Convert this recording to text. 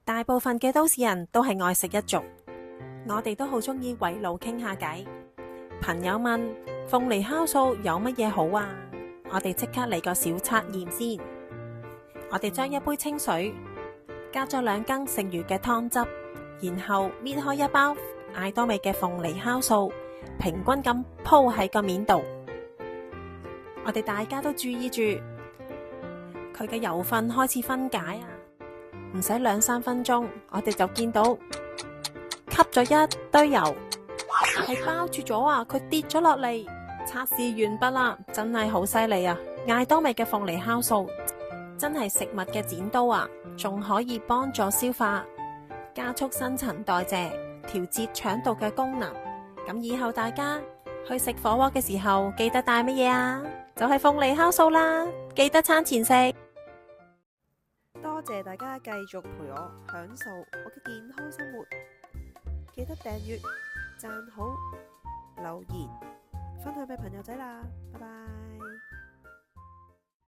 大部分嘅都市人都係愛食一族，我哋都好鍾意圍爐傾下偈。朋友問鳳梨酵素有乜嘢好啊？我哋即刻嚟個小測驗先。我哋將一杯清水加咗2羹剩餘嘅湯汁，然後搣開一包艾多美嘅鳳梨酵素，平均咁鋪喺個面度。我哋大家都注意住佢嘅油分開始分解啊！唔使2-3分鐘，我哋就見到吸咗一堆油，係包住咗啊！佢跌咗落嚟，測試完畢啦，真係好犀利啊！艾多美嘅鳳梨酵素真係食物嘅剪刀啊，仲可以幫助消化、加速新陳代謝、調節腸道嘅功能。咁以後大家去食火鍋嘅時候，記得帶乜嘢啊？就係鳳梨酵素啦，記得餐前食。多謝大家繼續陪我享受我嘅健康生活，記得訂閱、讚好、留言、分享俾朋友仔啦，拜拜。